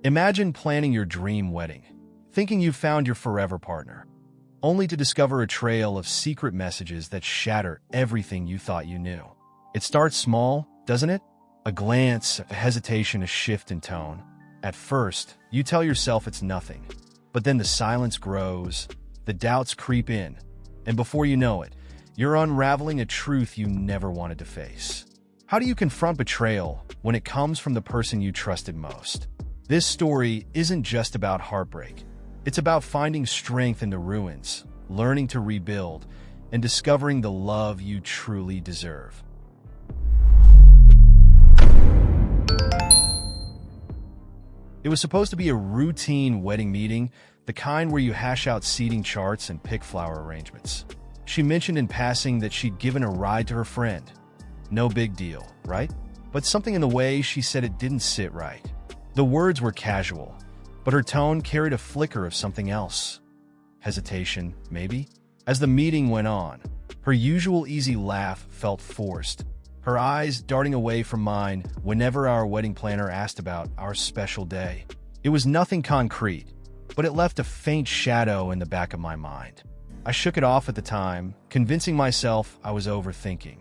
Imagine planning your dream wedding, thinking you've found your forever partner, only to discover a trail of secret messages that shatter everything you thought you knew. It starts small, doesn't it? A glance, a hesitation, a shift in tone. At first, you tell yourself it's nothing, but then the silence grows, the doubts creep in, and before you know it, you're unraveling a truth you never wanted to face. How do you confront betrayal when it comes from the person you trusted most? This story isn't just about heartbreak. It's about finding strength in the ruins, learning to rebuild, and discovering the love you truly deserve. It was supposed to be a routine wedding meeting, the kind where you hash out seating charts and pick flower arrangements. She mentioned in passing that she'd given a ride to her friend. No big deal, right? But something in the way she said it didn't sit right. The words were casual, but her tone carried a flicker of something else. Hesitation, maybe? As the meeting went on, her usual easy laugh felt forced, her eyes darting away from mine whenever our wedding planner asked about our special day. It was nothing concrete, but it left a faint shadow in the back of my mind. I shook it off at the time, convincing myself I was overthinking.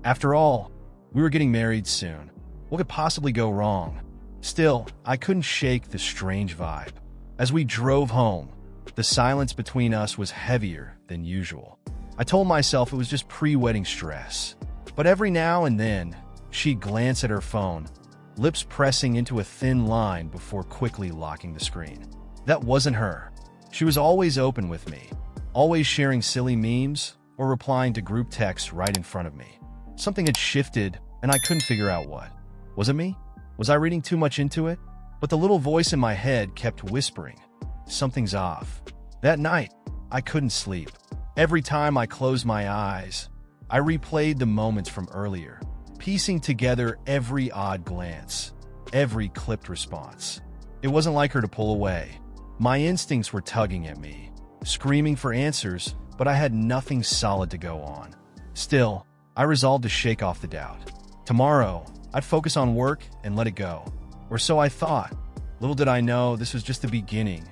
After all, we were getting married soon. What could possibly go wrong? Still, I couldn't shake the strange vibe. As we drove home, the silence between us was heavier than usual. I told myself it was just pre-wedding stress. But every now and then, she'd glance at her phone, lips pressing into a thin line before quickly locking the screen. That wasn't her. She was always open with me, always sharing silly memes or replying to group texts right in front of me. Something had shifted, and I couldn't figure out what. Was it me? Was I reading too much into it? But the little voice in my head kept whispering, something's off. That night, I couldn't sleep. Every time I closed my eyes, I replayed the moments from earlier, piecing together every odd glance, every clipped response. It wasn't like her to pull away. My instincts were tugging at me, screaming for answers, but I had nothing solid to go on. Still, I resolved to shake off the doubt. Tomorrow, I'd focus on work and let it go. Or so I thought. Little did I know this was just the beginning.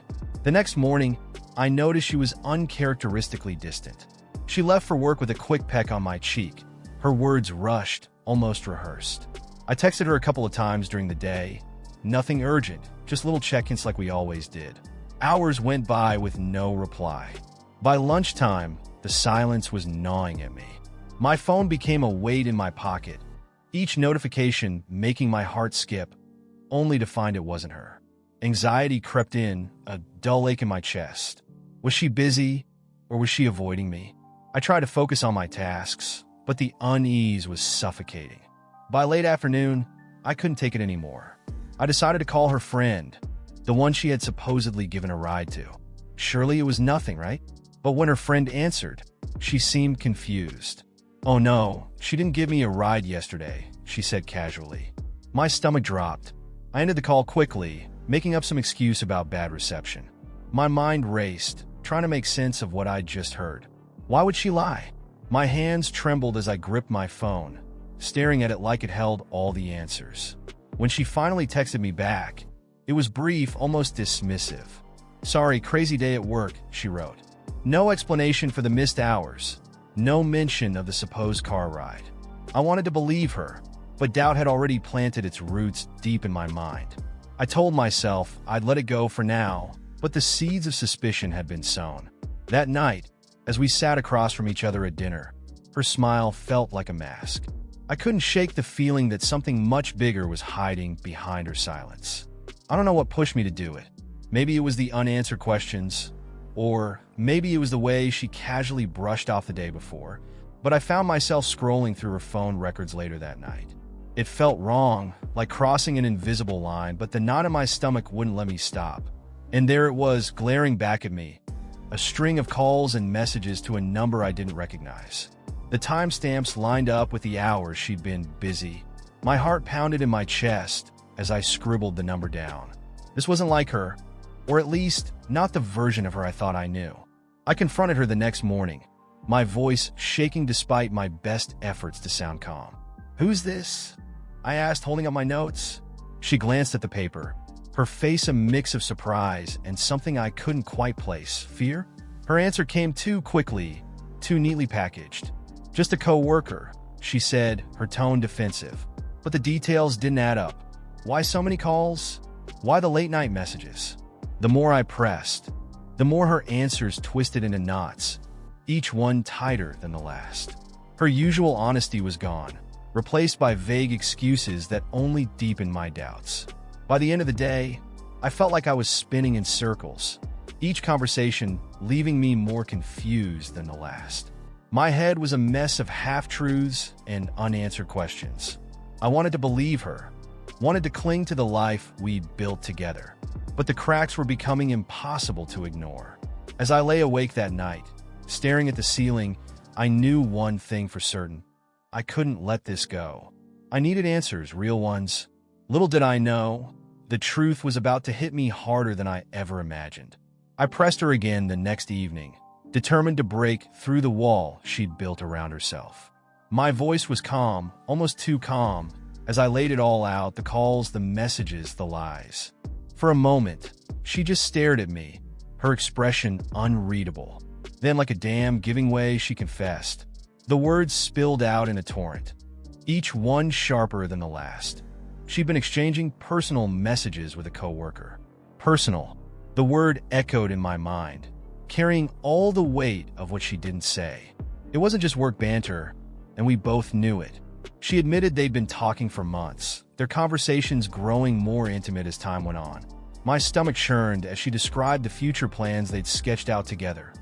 The next morning, I noticed she was uncharacteristically distant. She left for work with a quick peck on my cheek. Her words rushed, almost rehearsed. I texted her a couple of times during the day. Nothing urgent, just little check-ins like we always did. Hours went by with no reply. By lunchtime, the silence was gnawing at me. My phone became a weight in my pocket, each notification making my heart skip, only to find it wasn't her. Anxiety crept in, a dull ache in my chest. Was she busy, or was she avoiding me? I tried to focus on my tasks, but the unease was suffocating. By late afternoon, I couldn't take it anymore. I decided to call her friend, the one she had supposedly given a ride to. Surely it was nothing, right? But when her friend answered, she seemed confused. "Oh no, she didn't give me a ride yesterday," she said casually. My stomach dropped. I ended the call quickly, making up some excuse about bad reception. My mind raced, trying to make sense of what I'd just heard. Why would she lie? My hands trembled as I gripped my phone, staring at it like it held all the answers. When she finally texted me back, it was brief, almost dismissive. "Sorry, crazy day at work," she wrote. No explanation for the missed hours. No mention of the supposed car ride. I wanted to believe her, but doubt had already planted its roots deep in my mind. I told myself I'd let it go for now, but the seeds of suspicion had been sown. That night, as we sat across from each other at dinner, her smile felt like a mask. I couldn't shake the feeling that something much bigger was hiding behind her silence. I don't know what pushed me to do it. Maybe it was the unanswered questions, or maybe it was the way she casually brushed off the day before, but I found myself scrolling through her phone records later that night. It felt wrong, like crossing an invisible line, but the knot in my stomach wouldn't let me stop. And there it was, glaring back at me, a string of calls and messages to a number I didn't recognize. The timestamps lined up with the hours she'd been busy. My heart pounded in my chest as I scribbled the number down. This wasn't like her, or at least not the version of her I thought I knew. I confronted her the next morning, my voice shaking despite my best efforts to sound calm. "Who's this?" I asked, holding up my notes. She glanced at the paper, her face a mix of surprise and something I couldn't quite place. Fear? Her answer came too quickly, too neatly packaged. Just a co-worker, she said, her tone defensive. But the details didn't add up. Why so many calls? Why the late-night messages? The more I pressed, the more her answers twisted into knots, each one tighter than the last. Her usual honesty was gone, replaced by vague excuses that only deepened my doubts. By the end of the day, I felt like I was spinning in circles, each conversation leaving me more confused than the last. My head was a mess of half-truths and unanswered questions. I wanted to believe her, wanted to cling to the life we'd built together, but the cracks were becoming impossible to ignore. As I lay awake that night, staring at the ceiling, I knew one thing for certain. I couldn't let this go. I needed answers, real ones. Little did I know, the truth was about to hit me harder than I ever imagined. I pressed her again the next evening, determined to break through the wall she'd built around herself. My voice was calm, almost too calm, as I laid it all out, the calls, the messages, the lies. For a moment, she just stared at me, her expression unreadable. Then, like a dam giving way, she confessed. The words spilled out in a torrent, each one sharper than the last. She'd been exchanging personal messages with a coworker. Personal. The word echoed in my mind, carrying all the weight of what she didn't say. It wasn't just work banter, and we both knew it. She admitted they'd been talking for months, their conversations growing more intimate as time went on. My stomach churned as she described the future plans they'd sketched out together,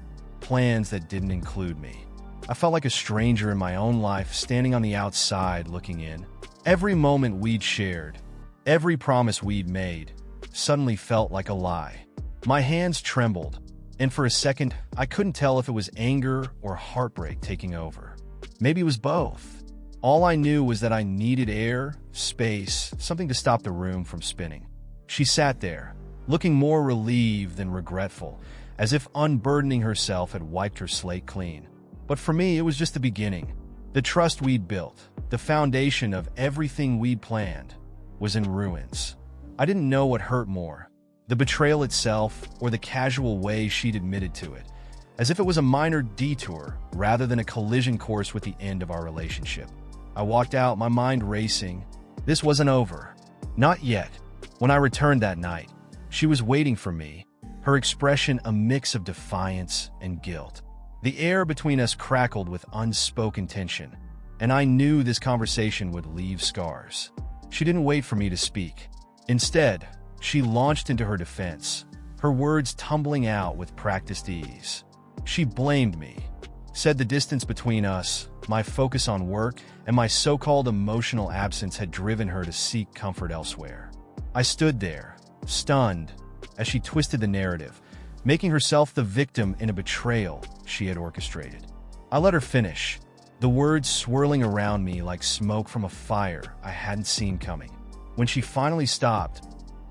plans that didn't include me. I felt like a stranger in my own life, standing on the outside looking in. Every moment we'd shared, every promise we'd made, suddenly felt like a lie. My hands trembled, and for a second, I couldn't tell if it was anger or heartbreak taking over. Maybe it was both. All I knew was that I needed air, space, something to stop the room from spinning. She sat there, looking more relieved than regretful, as if unburdening herself had wiped her slate clean. But for me, it was just the beginning. The trust we'd built, the foundation of everything we'd planned, was in ruins. I didn't know what hurt more, the betrayal itself or the casual way she'd admitted to it, as if it was a minor detour rather than a collision course with the end of our relationship. I walked out, my mind racing. This wasn't over. Not yet. When I returned that night, she was waiting for me, her expression a mix of defiance and guilt. The air between us crackled with unspoken tension, and I knew this conversation would leave scars. She didn't wait for me to speak. Instead, she launched into her defense, her words tumbling out with practiced ease. She blamed me, said the distance between us, my focus on work, and my so-called emotional absence had driven her to seek comfort elsewhere. I stood there, stunned, as she twisted the narrative, making herself the victim in a betrayal she had orchestrated. I let her finish, the words swirling around me like smoke from a fire I hadn't seen coming. When she finally stopped,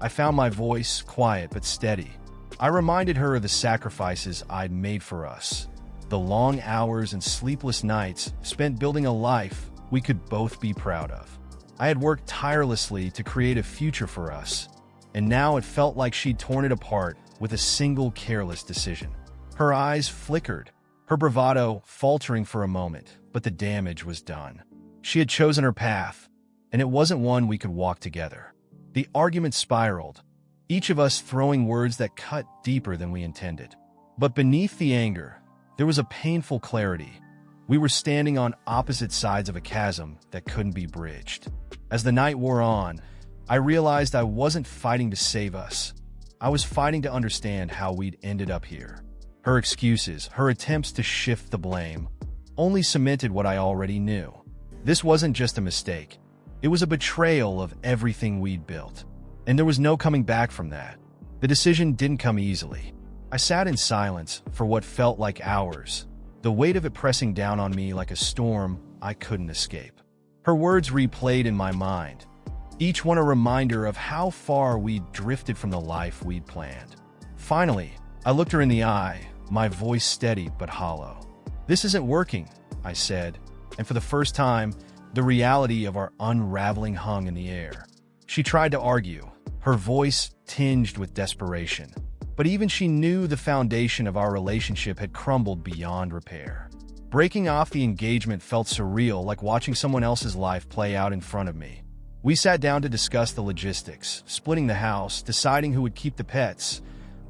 I found my voice quiet but steady. I reminded her of the sacrifices I'd made for us, the long hours and sleepless nights spent building a life we could both be proud of. I had worked tirelessly to create a future for us, and now it felt like she'd torn it apart with a single careless decision. Her eyes flickered, her bravado faltering for a moment, but the damage was done. She had chosen her path, and it wasn't one we could walk together. The argument spiraled, each of us throwing words that cut deeper than we intended. But beneath the anger, there was a painful clarity. We were standing on opposite sides of a chasm that couldn't be bridged. As the night wore on, I realized I wasn't fighting to save us. I was fighting to understand how we'd ended up here. Her excuses, her attempts to shift the blame, only cemented what I already knew. This wasn't just a mistake. It was a betrayal of everything we'd built. And there was no coming back from that. The decision didn't come easily. I sat in silence for what felt like hours, the weight of it pressing down on me like a storm I couldn't escape. Her words replayed in my mind, each one a reminder of how far we'd drifted from the life we'd planned. Finally, I looked her in the eye, my voice steady but hollow. "This isn't working," I said, and for the first time, the reality of our unraveling hung in the air. She tried to argue, her voice tinged with desperation. But even she knew the foundation of our relationship had crumbled beyond repair. Breaking off the engagement felt surreal, like watching someone else's life play out in front of me. We sat down to discuss the logistics, splitting the house, deciding who would keep the pets,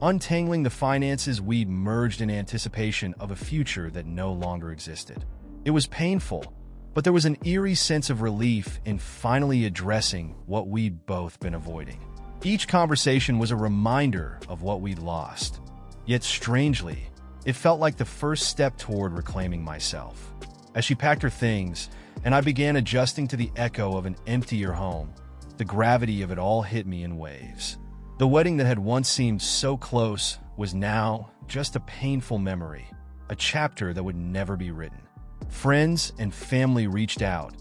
untangling the finances we'd merged in anticipation of a future that no longer existed. It was painful, but there was an eerie sense of relief in finally addressing what we'd both been avoiding. Each conversation was a reminder of what we'd lost. Yet strangely, it felt like the first step toward reclaiming myself. As she packed her things, and I began adjusting to the echo of an emptier home, the gravity of it all hit me in waves. The wedding that had once seemed so close was now just a painful memory, a chapter that would never be written. Friends and family reached out,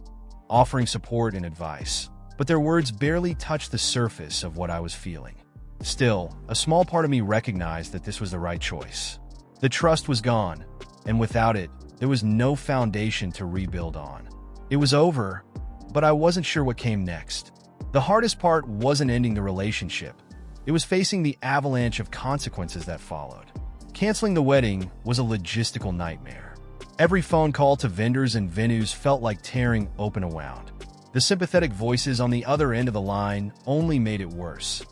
offering support and advice, but their words barely touched the surface of what I was feeling. Still, a small part of me recognized that this was the right choice. The trust was gone, and without it, there was no foundation to rebuild on. It was over, but I wasn't sure what came next. The hardest part wasn't ending the relationship. It was facing the avalanche of consequences that followed. Canceling the wedding was a logistical nightmare. Every phone call to vendors and venues felt like tearing open a wound. The sympathetic voices on the other end of the line only made it worse,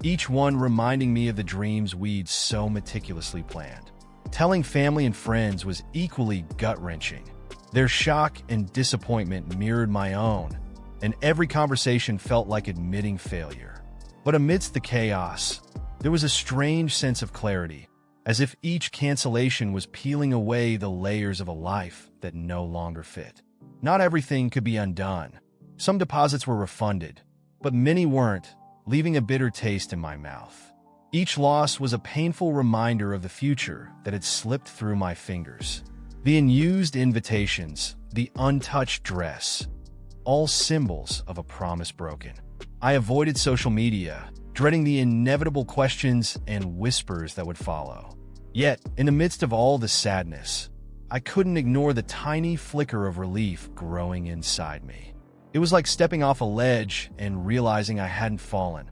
each one reminding me of the dreams we'd so meticulously planned. Telling family and friends was equally gut-wrenching. Their shock and disappointment mirrored my own, and every conversation felt like admitting failure. But amidst the chaos, there was a strange sense of clarity, as if each cancellation was peeling away the layers of a life that no longer fit. Not everything could be undone. Some deposits were refunded, but many weren't, leaving a bitter taste in my mouth. Each loss was a painful reminder of the future that had slipped through my fingers. The unused invitations, the untouched dress, all symbols of a promise broken. I avoided social media, dreading the inevitable questions and whispers that would follow. Yet, in the midst of all the sadness, I couldn't ignore the tiny flicker of relief growing inside me. It was like stepping off a ledge and realizing I hadn't fallen.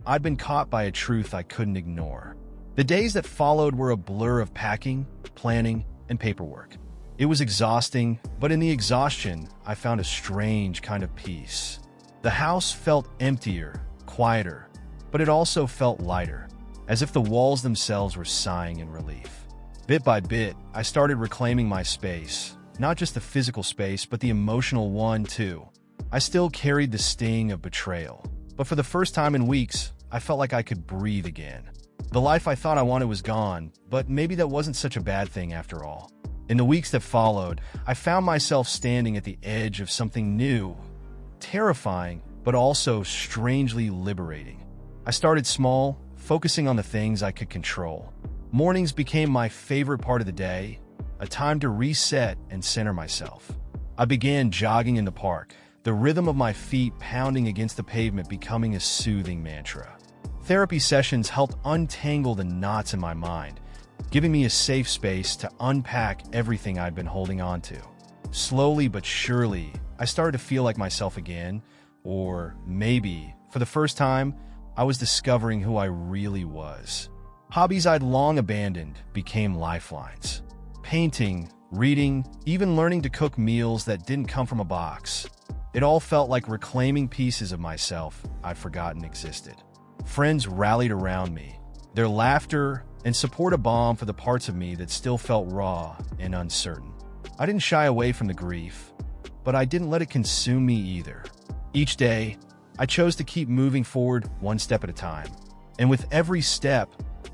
I'd been caught by a truth I couldn't ignore. The days that followed were a blur of packing, planning, and paperwork. It was exhausting, but in the exhaustion, I found a strange kind of peace. The house felt emptier, quieter, but it also felt lighter, as if the walls themselves were sighing in relief. Bit by bit, I started reclaiming my space, not just the physical space, but the emotional one too. I still carried the sting of betrayal, but for the first time in weeks, I felt like I could breathe again. The life I thought I wanted was gone, but maybe that wasn't such a bad thing after all. In the weeks that followed, I found myself standing at the edge of something new, terrifying, but also strangely liberating. I started small, focusing on the things I could control. Mornings became my favorite part of the day, a time to reset and center myself. I began jogging in the park, the rhythm of my feet pounding against the pavement becoming a soothing mantra. Therapy sessions helped untangle the knots in my mind, giving me a safe space to unpack everything I'd been holding on to. Slowly but surely, I started to feel like myself again, or maybe, for the first time, I was discovering who I really was. Hobbies I'd long abandoned became lifelines. Painting, reading, even learning to cook meals that didn't come from a box. It all felt like reclaiming pieces of myself I'd forgotten existed. Friends rallied around me, their laughter and support a balm for the parts of me that still felt raw and uncertain. I didn't shy away from the grief, but I didn't let it consume me either. Each day, I chose to keep moving forward one step at a time. And with every step,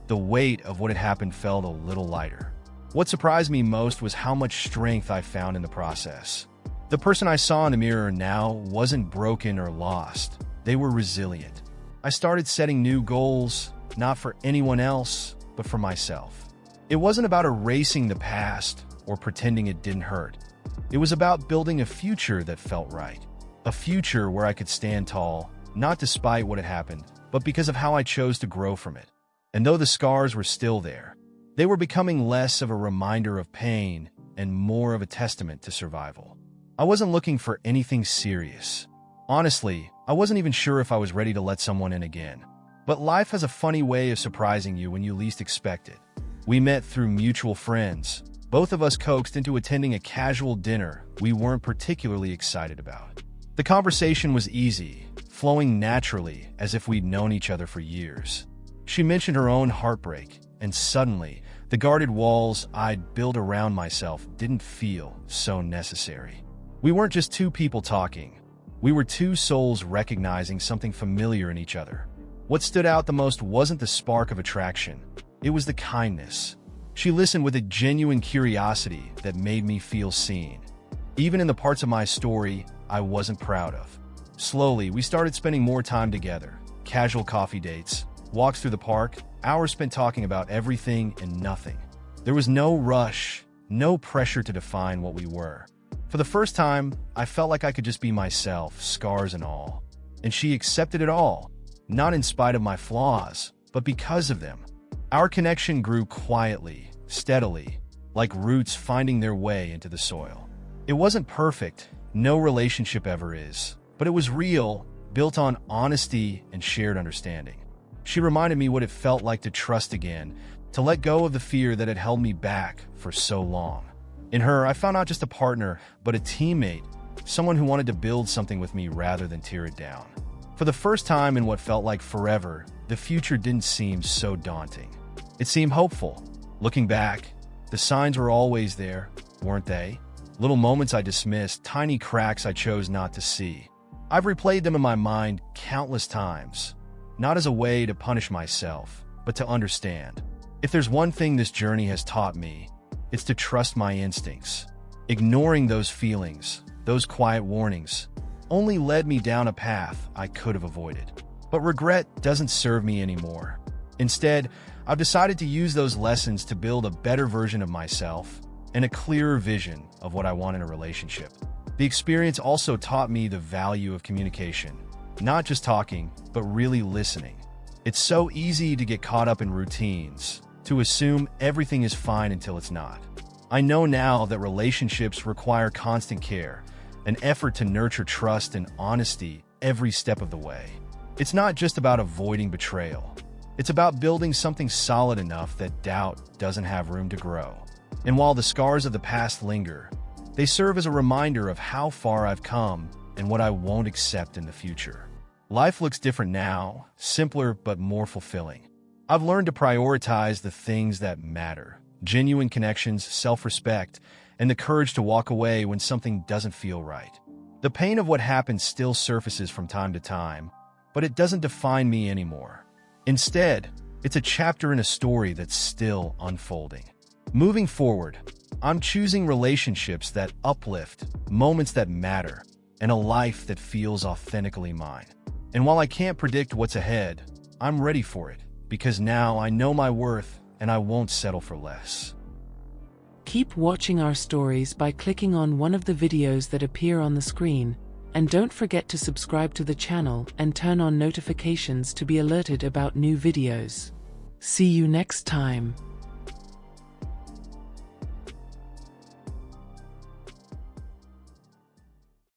the weight of what had happened felt a little lighter. What surprised me most was how much strength I found in the process. The person I saw in the mirror now wasn't broken or lost. They were resilient. I started setting new goals, not for anyone else, but for myself. It wasn't about erasing the past or pretending it didn't hurt. It was about building a future that felt right. A future where I could stand tall, not despite what had happened, but because of how I chose to grow from it. And though the scars were still there, they were becoming less of a reminder of pain and more of a testament to survival. I wasn't looking for anything serious. Honestly, I wasn't even sure if I was ready to let someone in again. But life has a funny way of surprising you when you least expect it. We met through mutual friends. Both of us coaxed into attending a casual dinner we weren't particularly excited about. The conversation was easy, flowing naturally as if we'd known each other for years. She mentioned her own heartbreak, and suddenly, the guarded walls I'd built around myself didn't feel so necessary. We weren't just two people talking. We were two souls recognizing something familiar in each other. What stood out the most wasn't the spark of attraction. It was the kindness. She listened with a genuine curiosity that made me feel seen, even in the parts of my story I wasn't proud of. Slowly, we started spending more time together. Casual coffee dates, walks through the park, hours spent talking about everything and nothing. There was no rush, no pressure to define what we were. For the first time, I felt like I could just be myself, scars and all. And she accepted it all, not in spite of my flaws, but because of them. Our connection grew quietly, steadily, like roots finding their way into the soil. It wasn't perfect, no relationship ever is, but it was real, built on honesty and shared understanding. She reminded me what it felt like to trust again, to let go of the fear that had held me back for so long. In her, I found not just a partner, but a teammate, someone who wanted to build something with me rather than tear it down. For the first time in what felt like forever, the future didn't seem so daunting. It seemed hopeful. Looking back, the signs were always there, weren't they? Little moments I dismissed, tiny cracks I chose not to see. I've replayed them in my mind countless times, not as a way to punish myself, but to understand. If there's one thing this journey has taught me, it's to trust my instincts. Ignoring those feelings, those quiet warnings, only led me down a path I could have avoided. But regret doesn't serve me anymore. Instead, I've decided to use those lessons to build a better version of myself and a clearer vision of what I want in a relationship. The experience also taught me the value of communication, not just talking, but really listening. It's so easy to get caught up in routines, to assume everything is fine until it's not. I know now that relationships require constant care, an effort to nurture trust and honesty every step of the way. It's not just about avoiding betrayal. It's about building something solid enough that doubt doesn't have room to grow. And while the scars of the past linger, they serve as a reminder of how far I've come and what I won't accept in the future. Life looks different now, simpler but more fulfilling. I've learned to prioritize the things that matter: genuine connections, self-respect, and the courage to walk away when something doesn't feel right. The pain of what happened still surfaces from time to time, but it doesn't define me anymore. Instead, it's a chapter in a story that's still unfolding. Moving forward, I'm choosing relationships that uplift, moments that matter, and a life that feels authentically mine. And while I can't predict what's ahead, I'm ready for it, because now I know my worth and I won't settle for less. Keep watching our stories by clicking on one of the videos that appear on the screen, and don't forget to subscribe to the channel and turn on notifications to be alerted about new videos. See you next time.